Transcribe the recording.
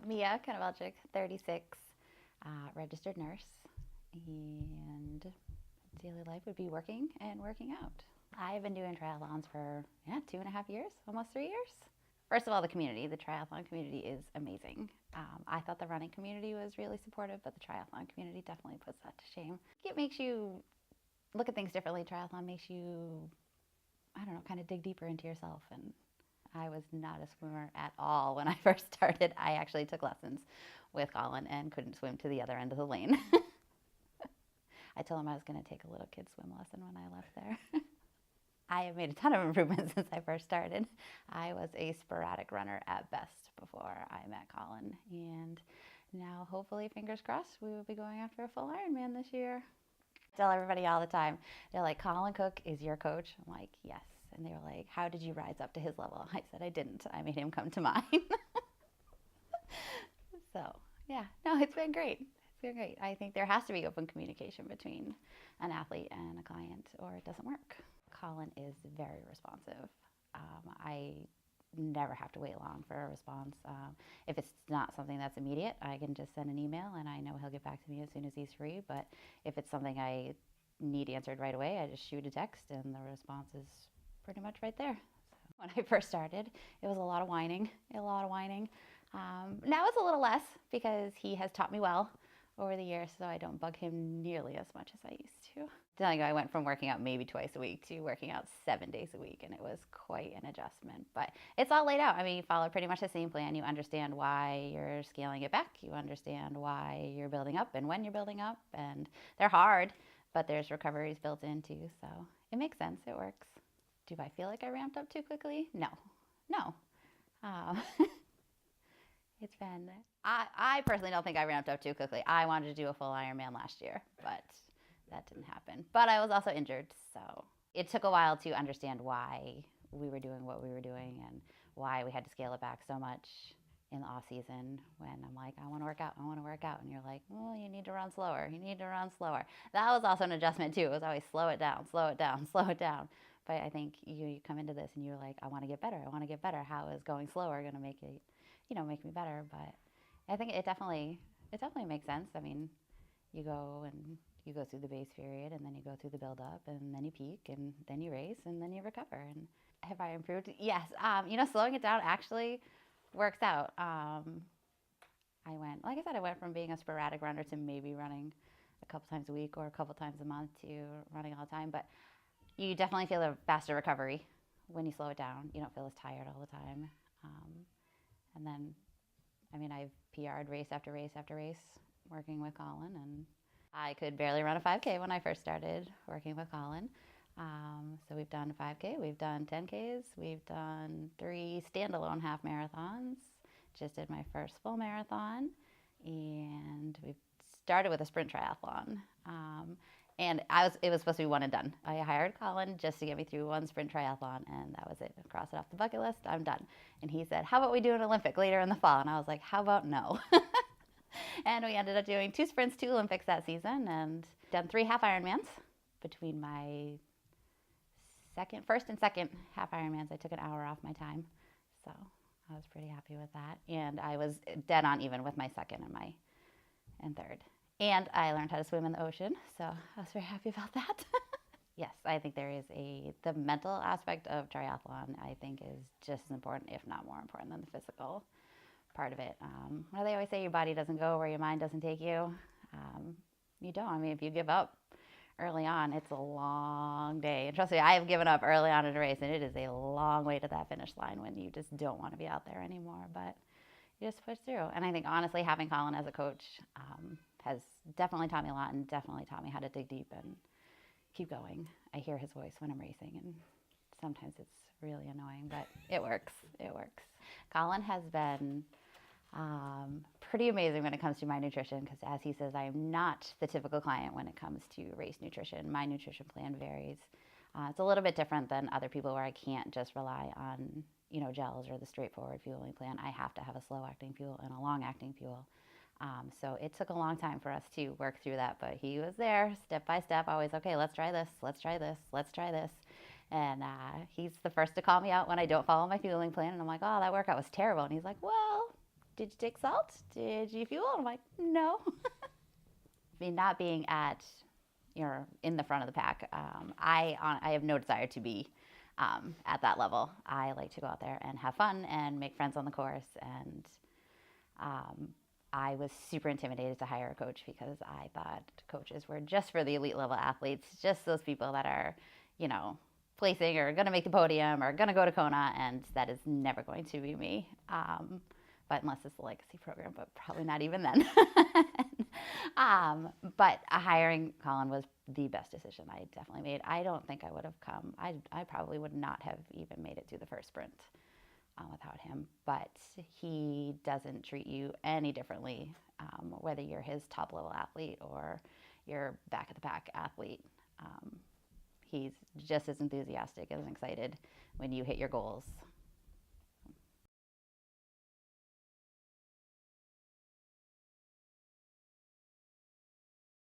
Mia Konovelchick, 36, registered nurse, and daily life would be working and working out. I've been doing triathlons for 2.5 years, almost 3 years. First of all, the community, the triathlon community is amazing. I thought the running community was really supportive, but the triathlon community definitely puts that to shame. It makes you look at things differently. Triathlon makes you, I don't know, kind of dig deeper into yourself. And I was not a swimmer at all when I first started. I actually took lessons with Colin and couldn't swim to the other end of the lane. I told him I was going to take a little kid swim lesson when I left there. I have made a ton of improvements since I first started. I was a sporadic runner at best before I met Colin, and now hopefully, fingers crossed, we will be going after a full Ironman this year. I tell everybody all the time, they're like, Colin Cook is your coach? I'm like, yes. And they were like, how did you rise up to his level? I said, I didn't. I made him come to mine. So, yeah, no, it's been great. It's been great. I think there has to be open communication between an athlete and a client, or it doesn't work. Colin is very responsive. I never have to wait long for a response. If it's not something that's immediate, I can just send an email and I know he'll get back to me as soon as he's free. But if it's something I need answered right away, I just shoot a text and the response is pretty much right there. So when I first started, it was a lot of whining, now it's a little less because he has taught me well over the years, so I don't bug him nearly as much as I used to. Telling you, I went from working out maybe twice a week to working out 7 days a week, and it was quite an adjustment. But it's all laid out. I mean, you follow pretty much the same plan. You understand why you're scaling it back. You understand why you're building up and when you're building up. And they're hard, but there's recoveries built in too. So it makes sense. It works. Do I feel like I ramped up too quickly? No. It's been, I personally don't think I ramped up too quickly. I wanted to do a full Ironman last year, but that didn't happen. But I was also injured, so it took a while to understand why we were doing what we were doing and why we had to scale it back so much in the off season when I'm like, I want to work out. And you're like, well, you need to run slower. That was also an adjustment too. It was always slow it down. But I think you come into this and you're like, I want to get better. How is going slower going to make it, make me better? But I think it definitely makes sense. I mean, you go through the base period, and then you go through the build up, and then you peak, and then you race, and then you recover. And have I improved? Yes. Slowing it down actually works out. I went from being a sporadic runner to maybe running a couple times a week or a couple times a month to running all the time. But you definitely feel a faster recovery when you slow it down. You don't feel as tired all the time. And then, I've PR'd race after race after race working with Colin, and I could barely run a 5K when I first started working with Colin. So we've done 5K, we've done 10Ks, we've done 3 standalone half marathons, just did my first full marathon, and we've started with a sprint triathlon. And it was supposed to be one and done. I hired Colin just to get me through one sprint triathlon, and that was it. Cross it off the bucket list, I'm done. And he said, how about we do an Olympic later in the fall? And I was like, how about no? And we ended up doing 2 sprints, 2 Olympics that season, and done 3 half Ironmans. Between my first and second half Ironmans, I took an hour off my time. So I was pretty happy with that. And I was dead on even with my second and third. And I learned how to swim in the ocean, so I was very happy about that. Yes, I think there is the mental aspect of triathlon, I think, is just as important, if not more important, than the physical part of it. They always say your body doesn't go where your mind doesn't take you. You don't. If you give up early on, it's a long day. And trust me, I have given up early on in a race, and it is a long way to that finish line when you just don't want to be out there anymore. But you just push through. And I think, honestly, having Colin as a coach has definitely taught me a lot and definitely taught me how to dig deep and keep going. I hear his voice when I'm racing, and sometimes it's really annoying, but it works. Colin has been pretty amazing when it comes to my nutrition, because as he says, I am not the typical client when it comes to race nutrition. My nutrition plan varies. It's a little bit different than other people where I can't just rely on gels or the straightforward fueling plan. I have to have a slow-acting fuel and a long-acting fuel. So it took a long time for us to work through that, but he was there step by step, always, okay, let's try this. And he's the first to call me out when I don't follow my fueling plan. And I'm like, oh, that workout was terrible. And he's like, well, did you take salt? Did you fuel? I'm like, no. I mean, not being at, in the front of the pack, I have no desire to be at that level. I like to go out there and have fun and make friends on the course. And I was super intimidated to hire a coach because I thought coaches were just for the elite level athletes, just those people that are, placing or going to make the podium or going to go to Kona, and that is never going to be me. But unless it's a legacy program, but probably not even then. But hiring Colin was the best decision I definitely made. I don't think I would have come. I probably would not have even made it through the first sprint without him. But he doesn't treat you any differently, whether you're his top level athlete or your back of the pack athlete. He's just as enthusiastic and excited when you hit your goals